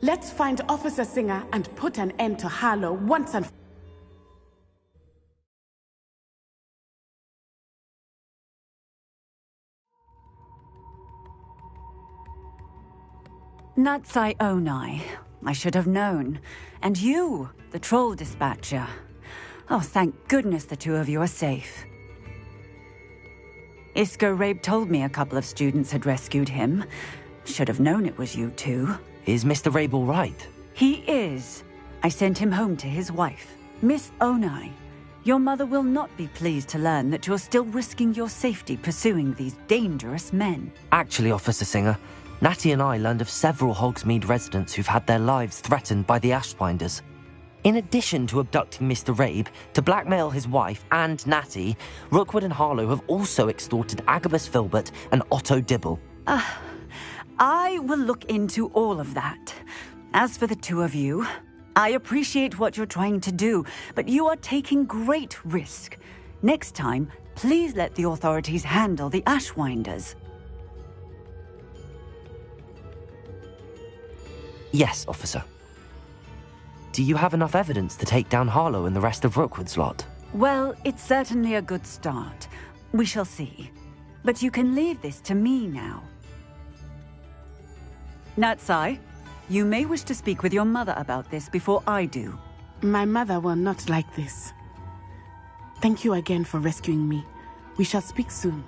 Let's find Officer Singer and put an end to Harlow once and for all. Natsai Onai. I should have known. And you, the troll dispatcher. Oh, thank goodness the two of you are safe. Isco Rabe told me a couple of students had rescued him. Should have known it was you two. Is Mr. Rabe all right? He is. I sent him home to his wife, Miss Onai. Your mother will not be pleased to learn that you're still risking your safety pursuing these dangerous men. Actually, Officer Singer, Natty and I learned of several Hogsmeade residents who've had their lives threatened by the Ashbinders. In addition to abducting Mr. Rabe to blackmail his wife and Natty, Rookwood and Harlow have also extorted Agabus Filbert and Otto Dibble. I will look into all of that. As for the two of you, I appreciate what you're trying to do, but you are taking great risk. Next time, please let the authorities handle the Ashwinders. Yes, officer. Do you have enough evidence to take down Harlow and the rest of Rookwood's lot? Well, it's certainly a good start. We shall see. But you can leave this to me now. Natsai, you may wish to speak with your mother about this before I do. My mother will not like this. Thank you again for rescuing me. We shall speak soon.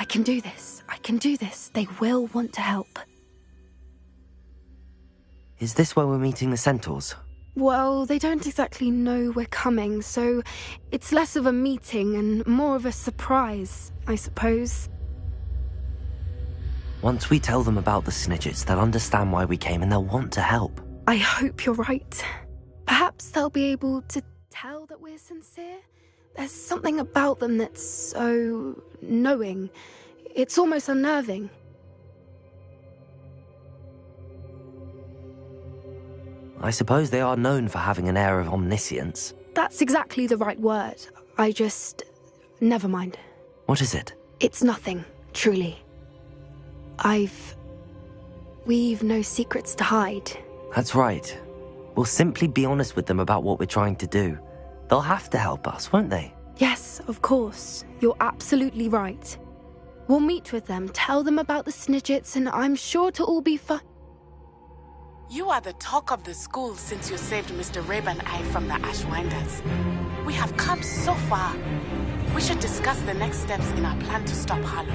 I can do this. I can do this. They will want to help. Is this where we're meeting the centaurs? Well, they don't exactly know we're coming, so it's less of a meeting and more of a surprise, I suppose. Once we tell them about the Snidgets, they'll understand why we came and they'll want to help. I hope you're right. Perhaps they'll be able to tell that we're sincere. There's something about them that's so knowing. It's almost unnerving. I suppose they are known for having an air of omniscience. That's exactly the right word. Never mind. What is it? It's nothing, truly. We've no secrets to hide. That's right. We'll simply be honest with them about what we're trying to do. They'll have to help us, won't they? Yes, of course. You're absolutely right. We'll meet with them, tell them about the Snidgets, and I'm sure it'll all be fun. You are the talk of the school since you saved Mr. Rabe and I from the Ashwinders. We have come so far. We should discuss the next steps in our plan to stop Harlow.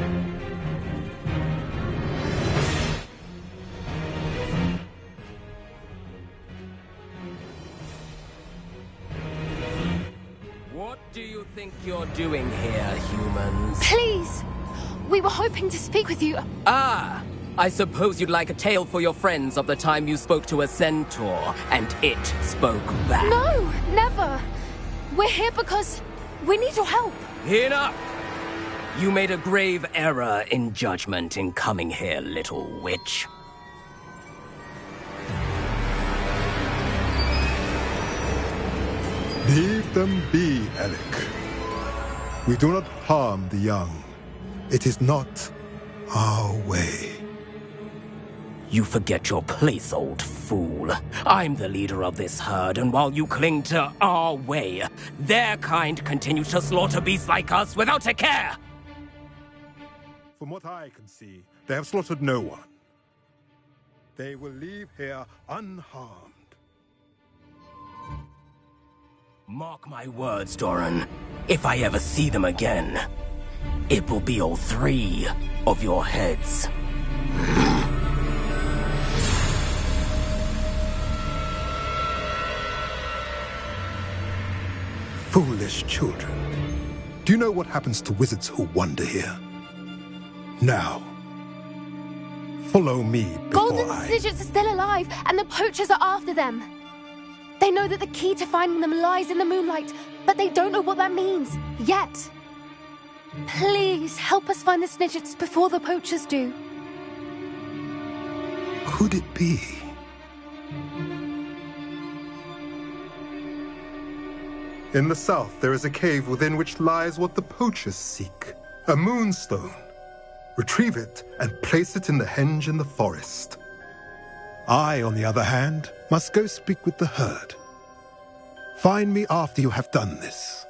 What do you think you're doing here, humans? Please! We were hoping to speak with you. Ah! I suppose you'd like a tale for your friends of the time you spoke to a centaur, and it spoke back. No, never. We're here because we need your help. Enough! You made a grave error in judgment in coming here, little witch. Leave them be, Alec. We do not harm the young. It is not our way. You forget your place, old fool. I'm the leader of this herd, and while you cling to our way, their kind continue to slaughter beasts like us without a care! From what I can see, they have slaughtered no one. They will leave here unharmed. Mark my words, Doran. If I ever see them again, it will be all 3 of your heads. Foolish children. Do you know what happens to wizards who wander here? Now, follow me before Golden Snidgets are still alive, and the poachers are after them. They know that the key to finding them lies in the moonlight, but they don't know what that means, yet. Please, help us find the Snidgets before the poachers do. Could it be? In the south, there is a cave within which lies what the poachers seek. A moonstone. Retrieve it and place it in the henge in the forest. I, on the other hand, must go speak with the herd. Find me after you have done this.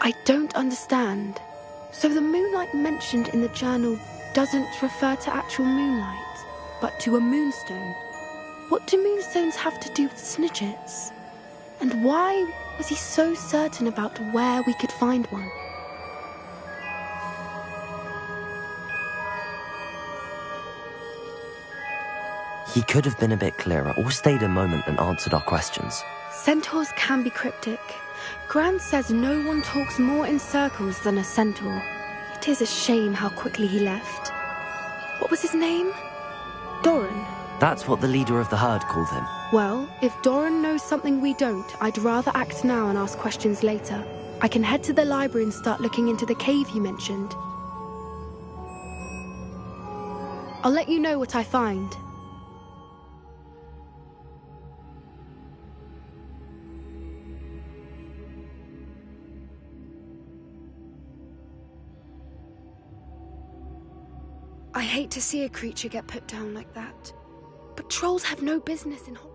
I don't understand. So the moonlight mentioned in the journal doesn't refer to actual moonlight, but to a moonstone. What do moonstones have to do with Snidgets? And why was he so certain about where we could find one? He could have been a bit clearer, or stayed a moment and answered our questions. Centaurs can be cryptic. Gran says no one talks more in circles than a centaur. It is a shame how quickly he left. What was his name? Doran. That's what the leader of the herd called him. Well, if Doran knows something we don't, I'd rather act now and ask questions later. I can head to the library and start looking into the cave you mentioned. I'll let you know what I find. I hate to see a creature get put down like that. But trolls have no business in Hogsmeade.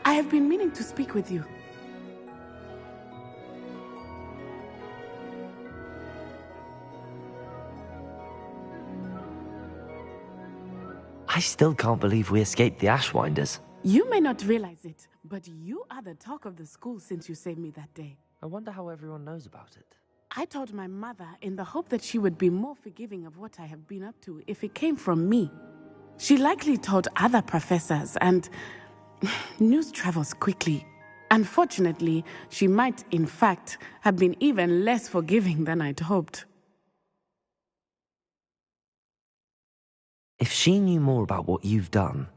I have been meaning to speak with you. I still can't believe we escaped the Ashwinders. You may not realize it, but you are the talk of the school since you saved me that day. I wonder how everyone knows about it. I told my mother in the hope that she would be more forgiving of what I have been up to if it came from me. She likely told other professors, and news travels quickly. Unfortunately, she might, in fact, have been even less forgiving than I'd hoped. If she knew more about what you've done,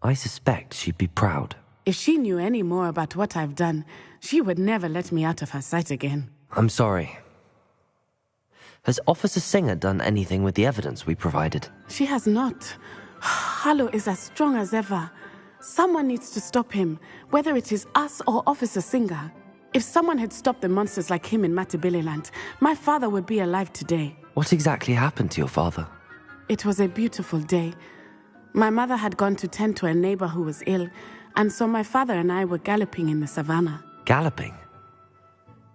I suspect she'd be proud. If she knew any more about what I've done, she would never let me out of her sight again. I'm sorry. Has Officer Singer done anything with the evidence we provided? She has not. Harlow is as strong as ever. Someone needs to stop him, whether it is us or Officer Singer. If someone had stopped the monsters like him in Matabeleland, my father would be alive today. What exactly happened to your father? It was a beautiful day. My mother had gone to tend to a neighbor who was ill, and so my father and I were galloping in the savannah. Galloping?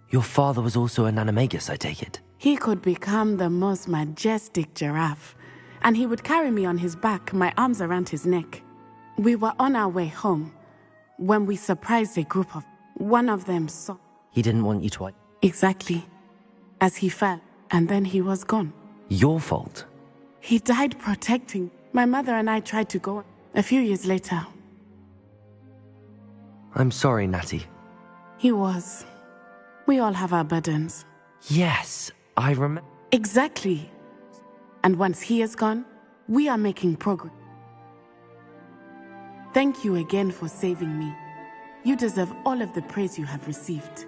Your father was also an animagus, I take it? He could become the most majestic giraffe, and he would carry me on his back, my arms around his neck. We were on our way home when we surprised a group of... One of them saw... He didn't want you to... Exactly. As he fell, and then he was gone. Your fault? He died protecting. My mother and I tried to go a few years later. I'm sorry, Natty. He was. We all have our burdens. Yes, I remember. Exactly. And once he is gone, we are making progress. Thank you again for saving me. You deserve all of the praise you have received.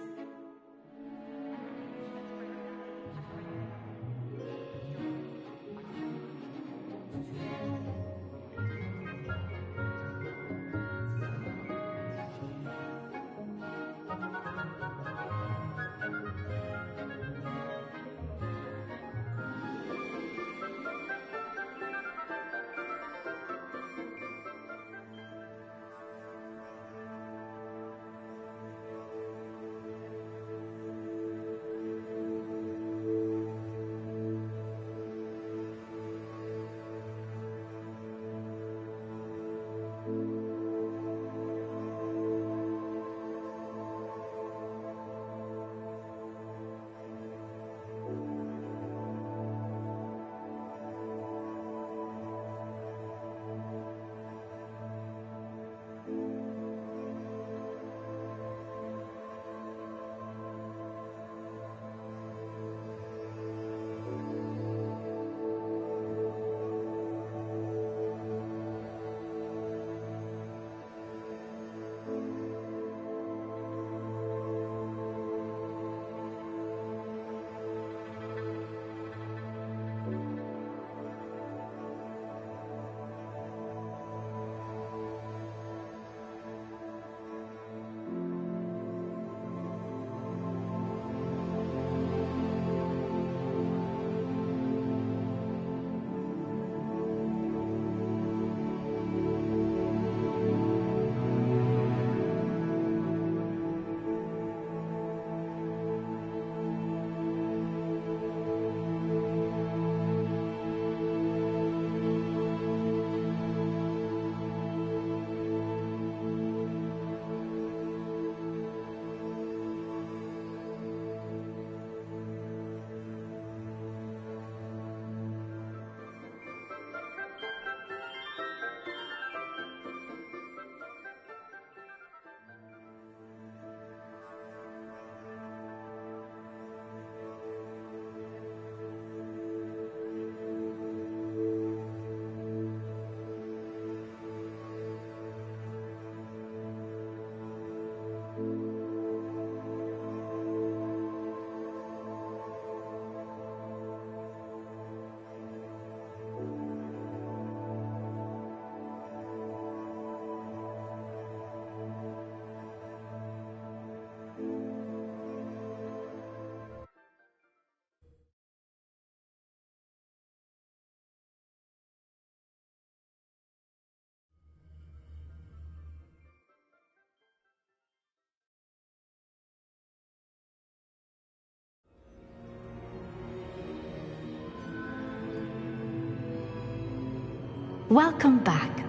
Welcome back.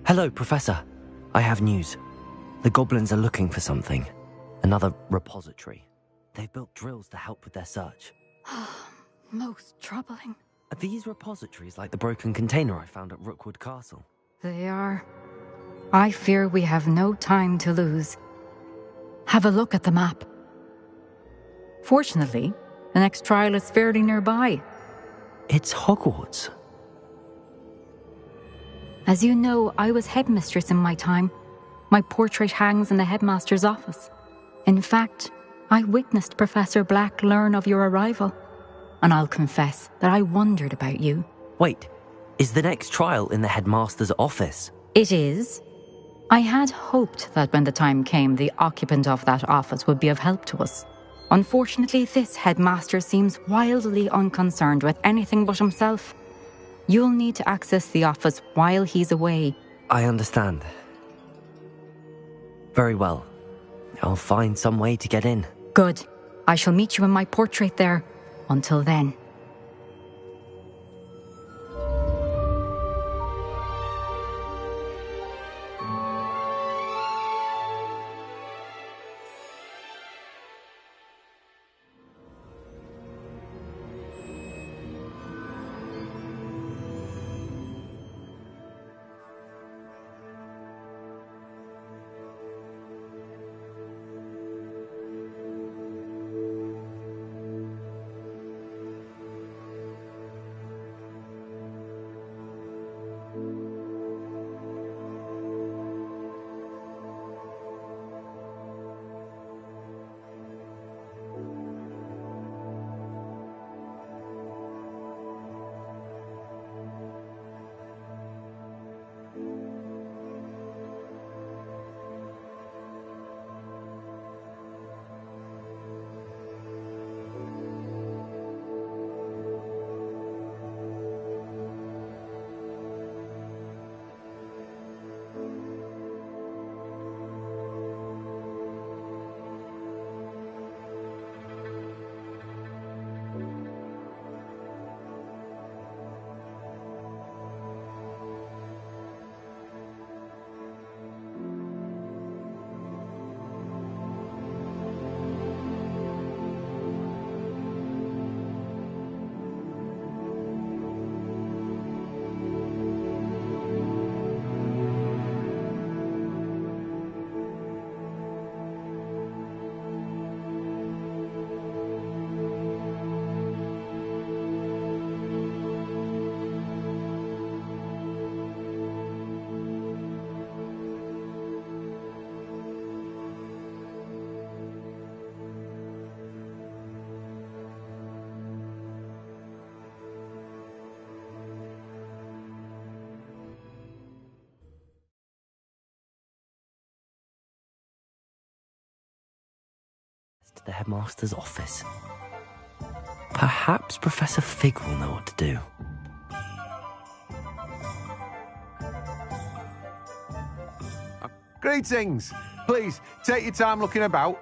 Hello, Professor. I have news. The goblins are looking for something. Another repository. They've built drills to help with their search. Most troubling. Are these repositories like the broken container I found at Rookwood Castle? They are. I fear we have no time to lose. Have a look at the map. Fortunately, the next trial is fairly nearby. It's Hogwarts. As you know, I was headmistress in my time. My portrait hangs in the headmaster's office. In fact, I witnessed Professor Black learn of your arrival. And I'll confess that I wondered about you. Wait, is the next trial in the headmaster's office? It is. I had hoped that when the time came, the occupant of that office would be of help to us. Unfortunately, this headmaster seems wildly unconcerned with anything but himself. You'll need to access the office while he's away. I understand. Very well. I'll find some way to get in. Good. I shall meet you in my portrait there. Until then. To the headmaster's office. Perhaps Professor Fig will know what to do. Greetings! Please, take your time looking about.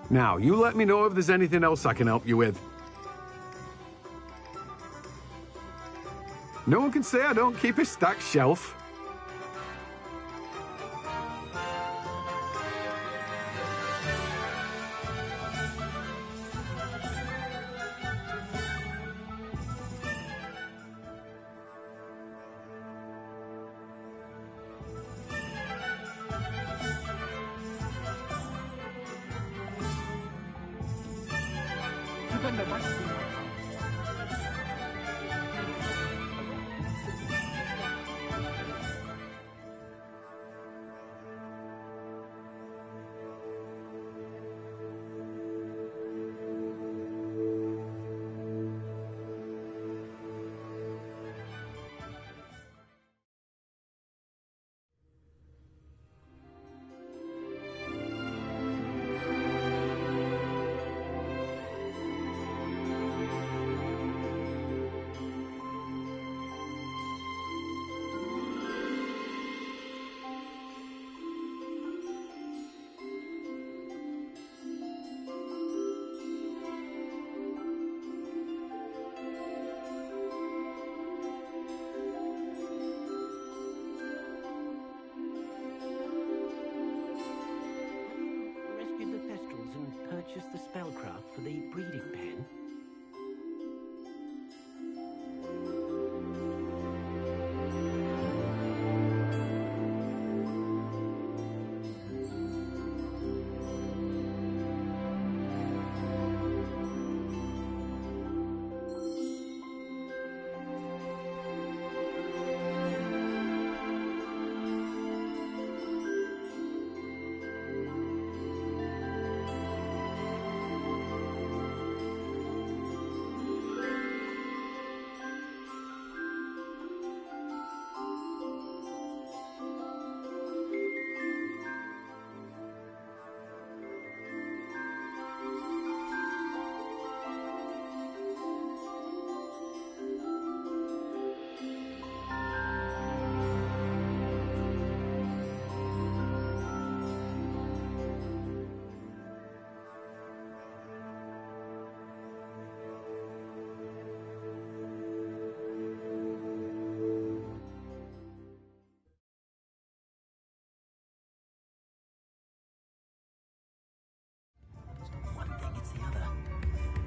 Now, you let me know if there's anything else I can help you with. No one can say I don't keep a stacked shelf. Rescued the Thestrals and purchased the spellcraft for the breeding pen. One thing, it's the other.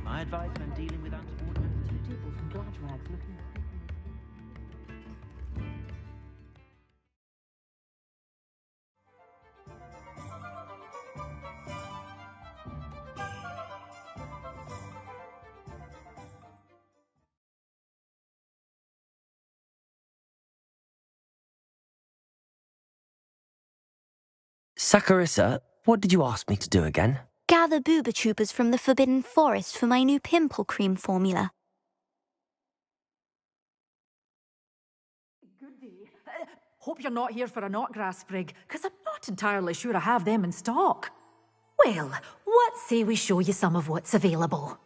My advice when dealing with untoward two people from Glodgewags looking... Saccharissa, what did you ask me to do again? Gather booba troopers from the Forbidden Forest for my new pimple cream formula. Goody. Hope you're not here for a knotgrass sprig, because I'm not entirely sure I have them in stock. Well, what say we show you some of what's available?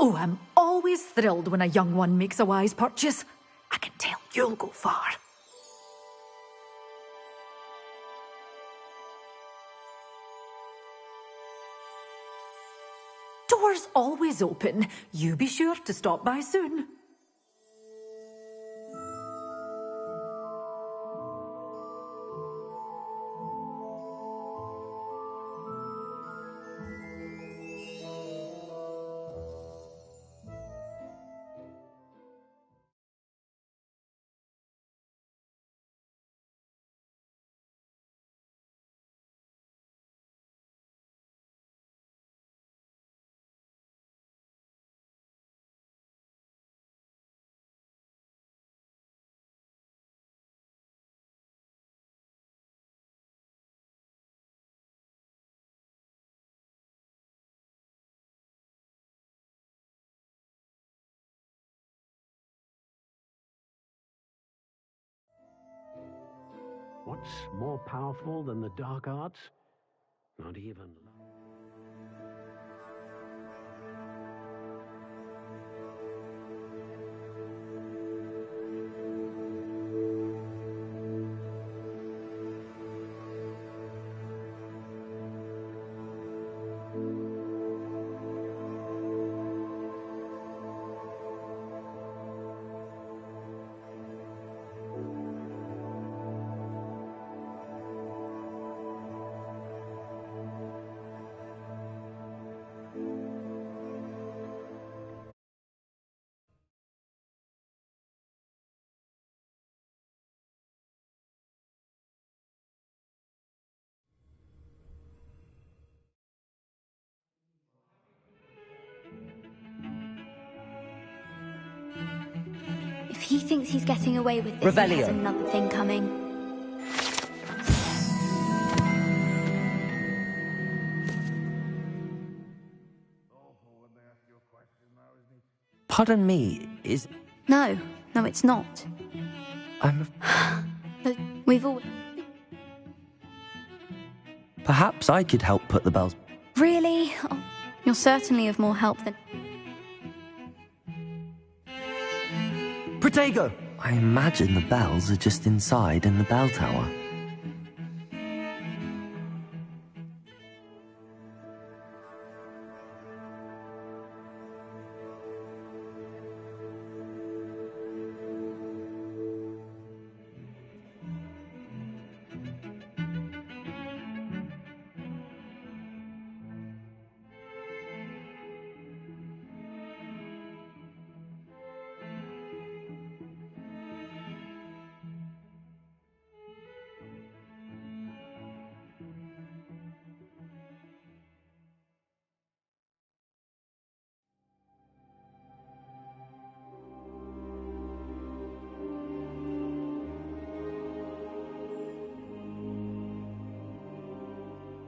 Oh, I'm always thrilled when a young one makes a wise purchase. I can tell you'll go far. Doors always open. You be sure to stop by soon. What's more powerful than the dark arts? Not even... He thinks he's getting away with this and has another thing coming. Pardon me, is... No, it's not. But we've all... Perhaps I could help put the bells... Really? Oh, you're certainly of more help than... Protego! I imagine the bells are just inside in the bell tower.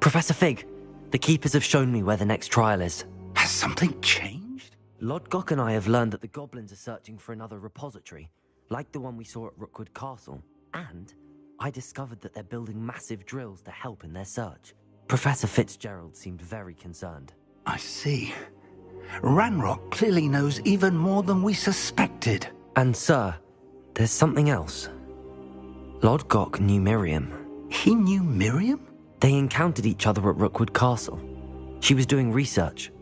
Professor Fig, the Keepers have shown me where the next trial is. Has something changed? Lodgok and I have learned that the goblins are searching for another repository, like the one we saw at Rookwood Castle. And I discovered that they're building massive drills to help in their search. Professor Fitzgerald seemed very concerned. I see. Ranrock clearly knows even more than we suspected. And sir, there's something else. Lodgok knew Miriam. He knew Miriam? They encountered each other at Rookwood Castle. She was doing research.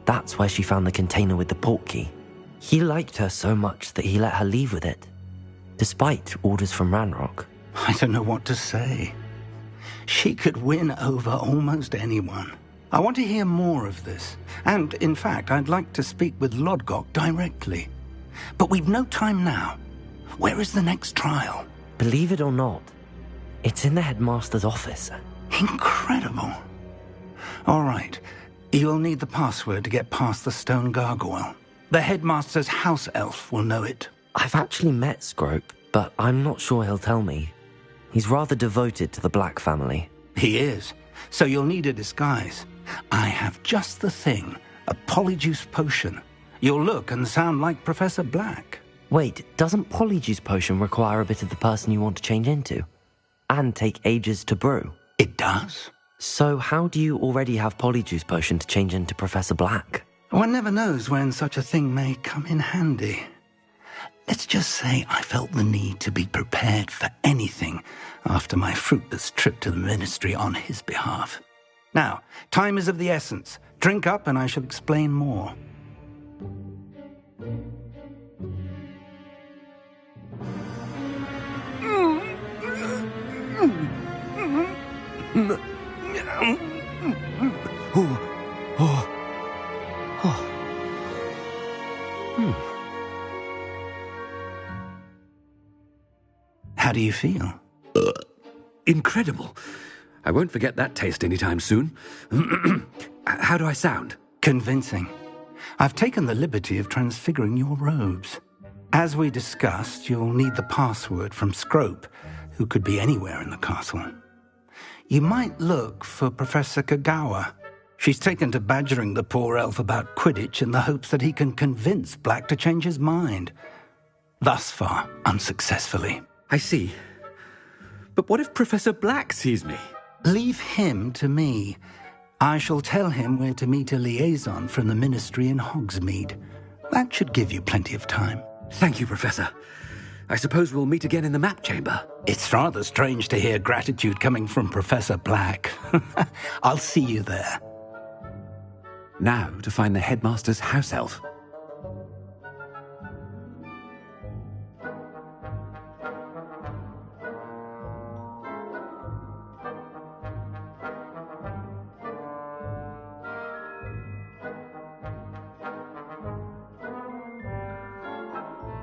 That's where she found the container with the port key. He liked her so much that he let her leave with it, despite orders from Ranrock. I don't know what to say. She could win over almost anyone. I want to hear more of this. And, in fact, I'd like to speak with Lodgok directly. But we've no time now. Where is the next trial? Believe it or not, it's in the headmaster's office. Incredible. All right. You'll need the password to get past the stone gargoyle. The headmaster's house elf will know it. I've actually met Scrope, but I'm not sure he'll tell me. He's rather devoted to the Black family. He is. So you'll need a disguise. I have just the thing. A polyjuice potion. You'll look and sound like Professor Black. Wait, doesn't polyjuice potion require a bit of the person you want to change into? And take ages to brew? It does. So how do you already have polyjuice potion to change into Professor Black? One never knows when such a thing may come in handy. Let's just say I felt the need to be prepared for anything after my fruitless trip to the ministry on his behalf. Now, time is of the essence. Drink up and I shall explain more. How do you feel? Incredible. I won't forget that taste anytime soon. How do I sound? Convincing. I've taken the liberty of transfiguring your robes. As we discussed, you'll need the password from Scrope, who could be anywhere in the castle. You might look for Professor Kagawa. She's taken to badgering the poor elf about Quidditch in the hopes that he can convince Black to change his mind. Thus far, unsuccessfully. I see. But what if Professor Black sees me? Leave him to me. I shall tell him where to meet a liaison from the ministry in Hogsmeade. That should give you plenty of time. Thank you, Professor. I suppose we'll meet again in the map chamber. It's rather strange to hear gratitude coming from Professor Black. I'll see you there. Now to find the headmaster's house elf.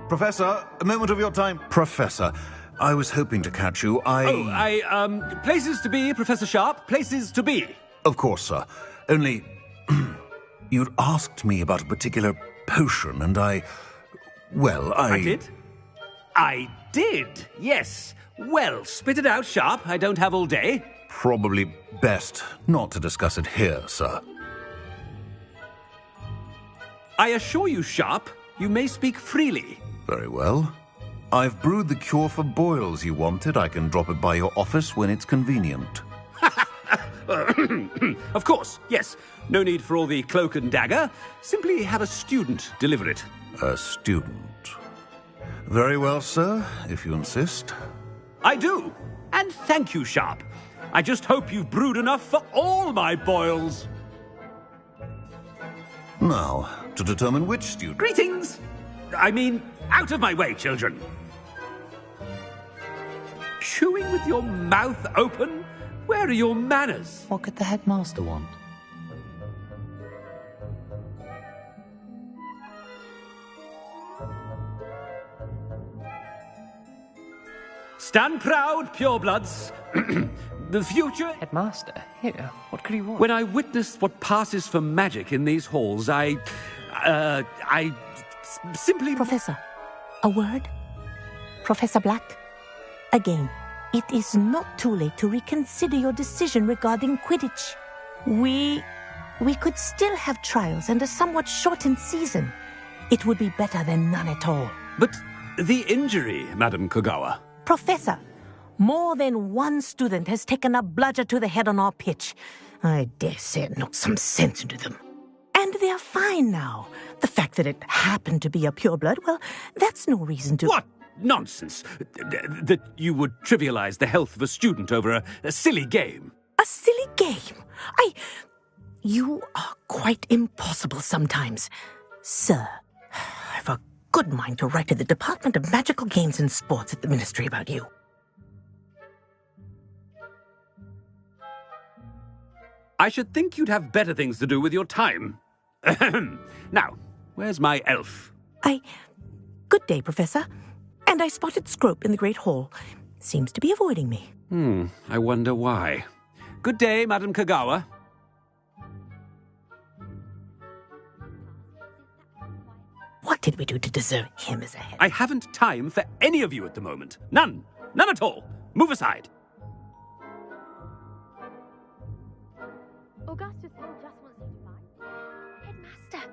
Professor, a moment of your time. Professor, I was hoping to catch you. Places to be, Professor Sharp. Places to be. Of course, sir. Only, you'd asked me about a particular potion, and I I did? I did, yes. Well, spit it out, Sharp. I don't have all day. Probably best not to discuss it here, sir. I assure you, Sharp, you may speak freely. Very well. I've brewed the cure for boils you wanted. I can drop it by your office when it's convenient. Of course, yes. No need for all the cloak and dagger. Simply have a student deliver it. A student. Very well, sir, if you insist. I do. And thank you, Sharp. I just hope you've brewed enough for all my boils. Now, to determine which student... Greetings! I mean, out of my way, children. Chewing with your mouth open? Where are your manners? What could the headmaster want? Stand proud, purebloods. The future... Headmaster, here, what could he want? When I witness what passes for magic in these halls, I simply... Professor, a word? Professor Black? Again, it is not too late to reconsider your decision regarding Quidditch. We could still have trials and a somewhat shortened season. It would be better than none at all. But the injury, Madam Kogawa... Professor, more than one student has taken a bludger to the head on our pitch. I dare say it knocked some sense into them. And they're fine now. The fact that it happened to be a pureblood, well, that's no reason to... What nonsense! That you would trivialize the health of a student over a silly game. A silly game? You are quite impossible sometimes. Sir, I've a good mind to write to the Department of Magical Games and Sports at the Ministry about you. I should think you'd have better things to do with your time. Now, where's my elf? Good day, Professor. And I spotted Scrope in the Great Hall. Seems to be avoiding me. I wonder why. Good day, Madam Kogawa. What did we do to deserve him as a head? I haven't time for any of you at the moment. None. None at all. Move aside. Augustus just wants you to buy. Headmaster,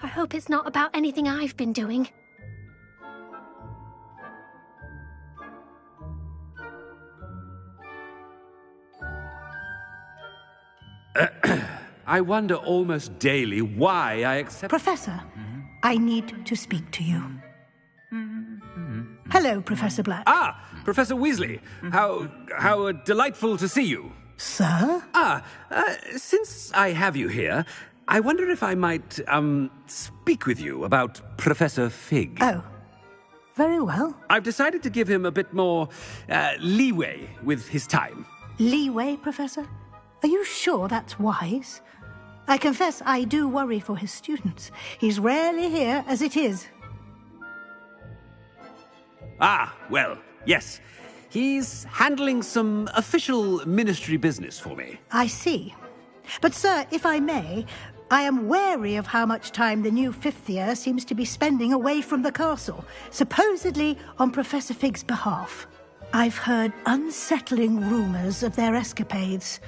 I hope it's not about anything I've been doing. I wonder almost daily why I accept... Professor, I need to speak to you. Hello, Professor Black. Ah, Professor Weasley. How delightful to see you. Sir? Since I have you here, I wonder if I might, speak with you about Professor Fig. Oh, very well. I've decided to give him a bit more, leeway with his time. Leeway, Professor? Are you sure that's wise? I confess I do worry for his students. He's rarely here as it is. Ah, well, yes. He's handling some official ministry business for me. I see. But, sir, if I may, I am wary of how much time the new fifth year seems to be spending away from the castle, supposedly on Professor Fig's behalf. I've heard unsettling rumours of their escapades.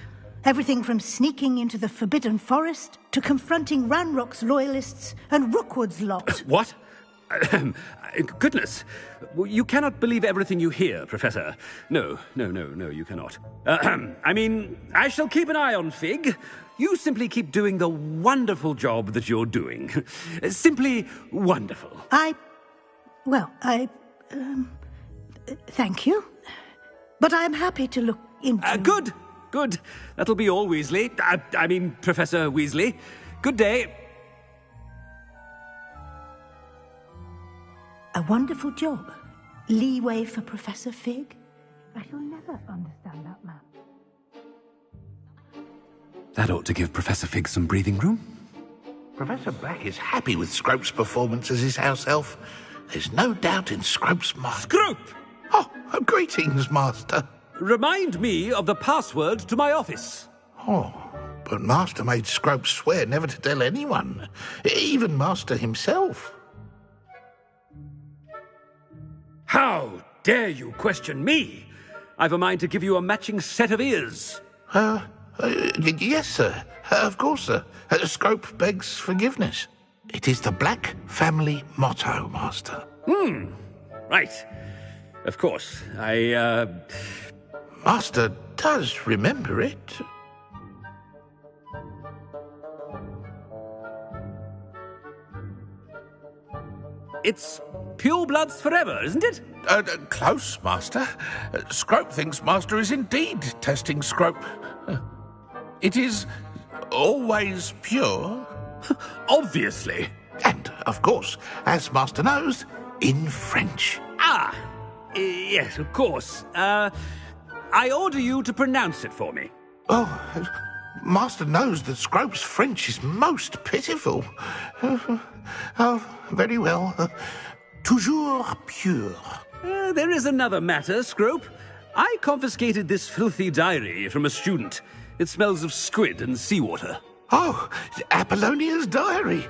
Everything from sneaking into the Forbidden Forest to confronting Ranrock's loyalists and Rookwood's lot. What? Goodness. You cannot believe everything you hear, Professor. No, you cannot. I mean, I shall keep an eye on Fig. You simply keep doing the wonderful job that you're doing. Simply wonderful. Thank you. But I'm happy to look into... Good. That'll be all, Weasley. I mean, Professor Weasley. Good day. A wonderful job. Leeway for Professor Fig. I shall never understand that man. That ought to give Professor Fig some breathing room. Professor Black is happy with Scrope's performance as his house elf. There's no doubt in Scrope's mind. Scrope! Oh, greetings, Master. Remind me of the password to my office. Oh, but Master made Scrope swear never to tell anyone, even Master himself. How dare you question me? I've a mind to give you a matching set of ears. Yes, sir. Of course, sir. Scrope begs forgiveness. It is the Black family motto, Master. Right. Of course. Master does remember it. It's pure bloods forever, isn't it? Close, Master. Scrope thinks Master is indeed testing Scrope. It is always pure. Obviously. And, of course, as Master knows, in French. Yes, of course. I order you to pronounce it for me. Oh, Master knows that Scrope's French is most pitiful. Oh, very well. Toujours pure. There is another matter, Scrope. I confiscated this filthy diary from a student. It smells of squid and seawater. Oh, Apollonia's diary.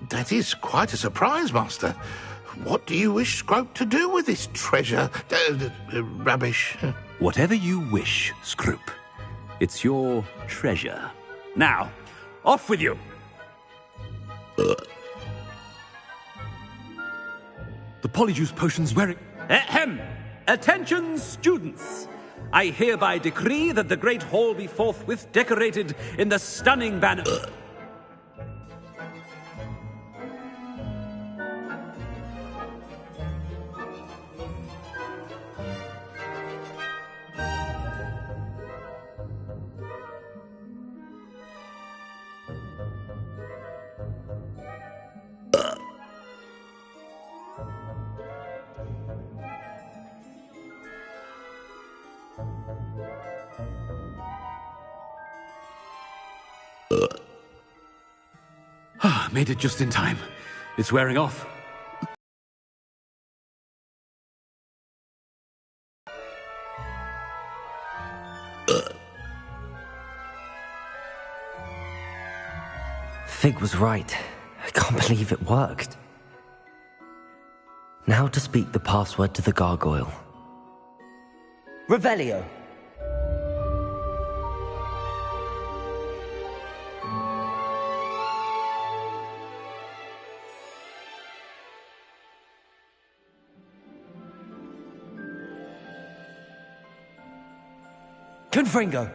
That is quite a surprise, Master. What do you wish Scrope to do with this treasure? Rubbish. Whatever you wish, Scrope. It's your treasure. Now, off with you. The polyjuice potion's wearing... Ahem! Attention, students! I hereby decree that the Great Hall be forthwith decorated in the stunning banner... Made it just in time. It's wearing off. Fig was right. I can't believe it worked. Now to speak the password to the gargoyle. Revelio. Confringo.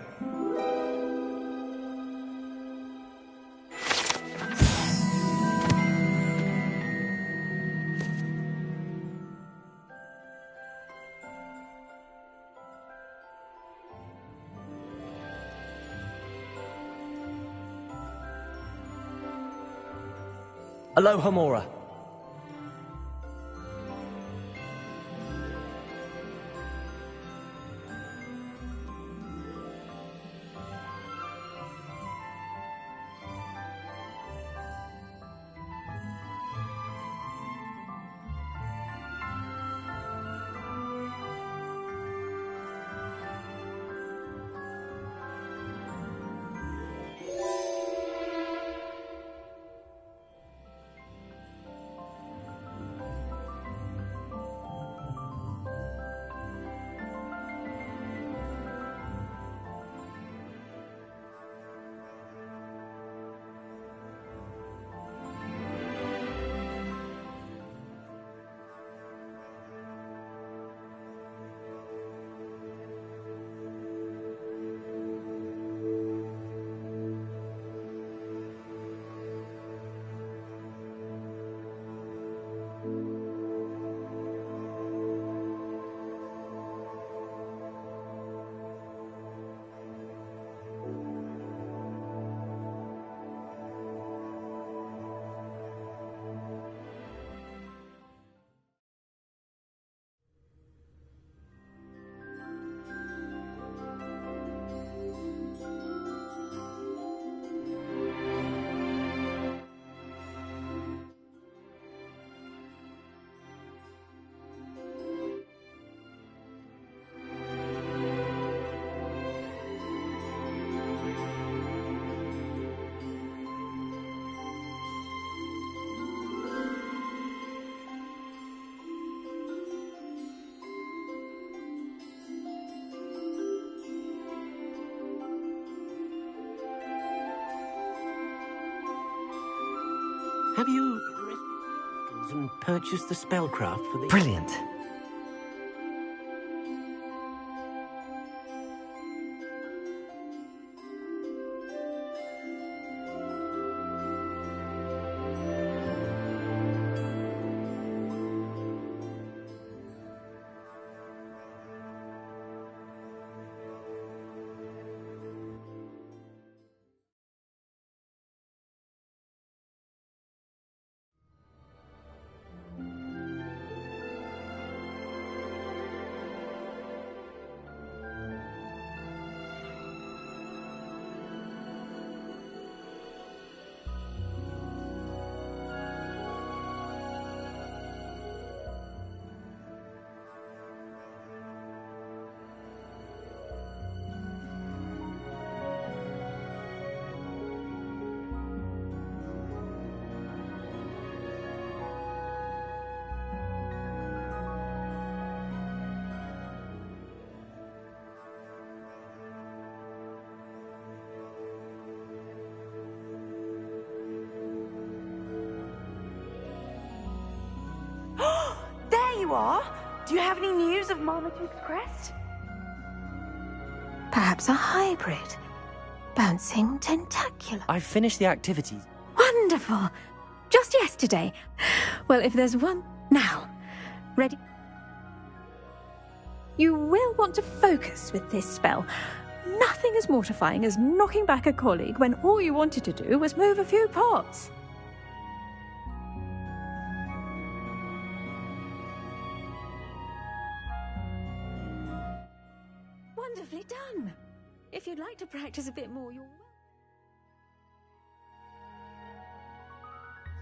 Aloha Mora. Have you and purchased the spellcraft for the... Brilliant. There you are! Do you have any news of Marmaduke's crest? Perhaps a hybrid. Bouncing tentacular. I've finished the activities. Wonderful! Just yesterday. Well, if there's one... Now. Ready? You will want to focus with this spell. Nothing as mortifying as knocking back a colleague when all you wanted to do was move a few pots. Wonderfully done. If you'd like to practice a bit more, you're welcome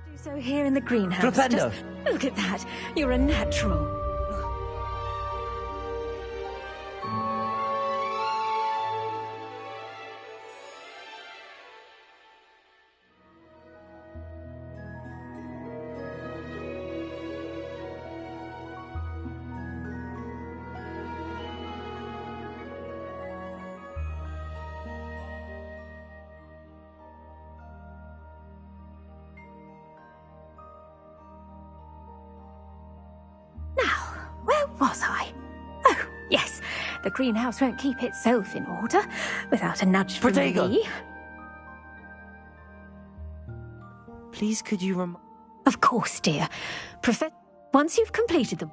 to do so here in the greenhouse. Flipendo! Just look at that. You're a natural. Was I? Oh, yes. The greenhouse won't keep itself in order without a nudge from me. Please, could you Of course, dear. Once you've completed them.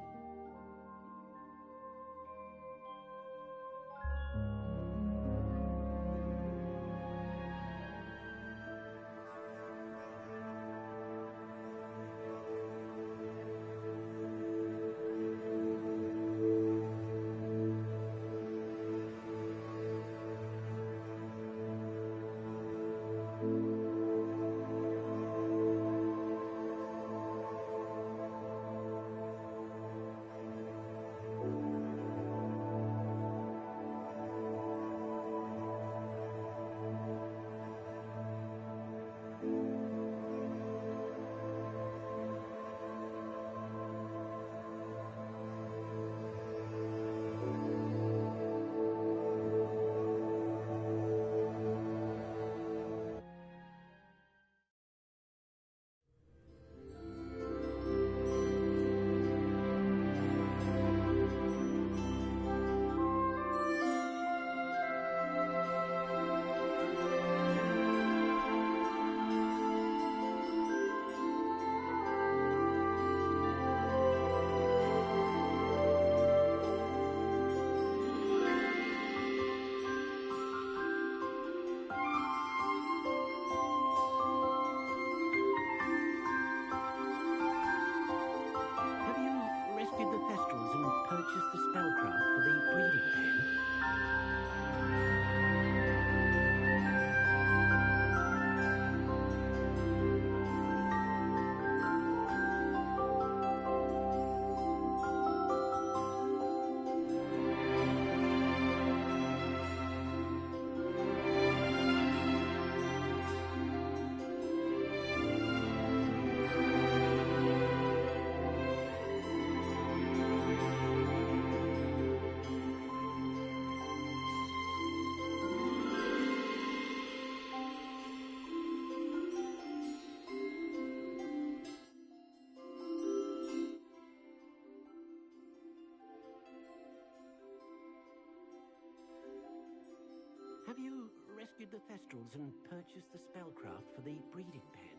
rescued the Thestrals and purchased the spellcraft for the breeding pen.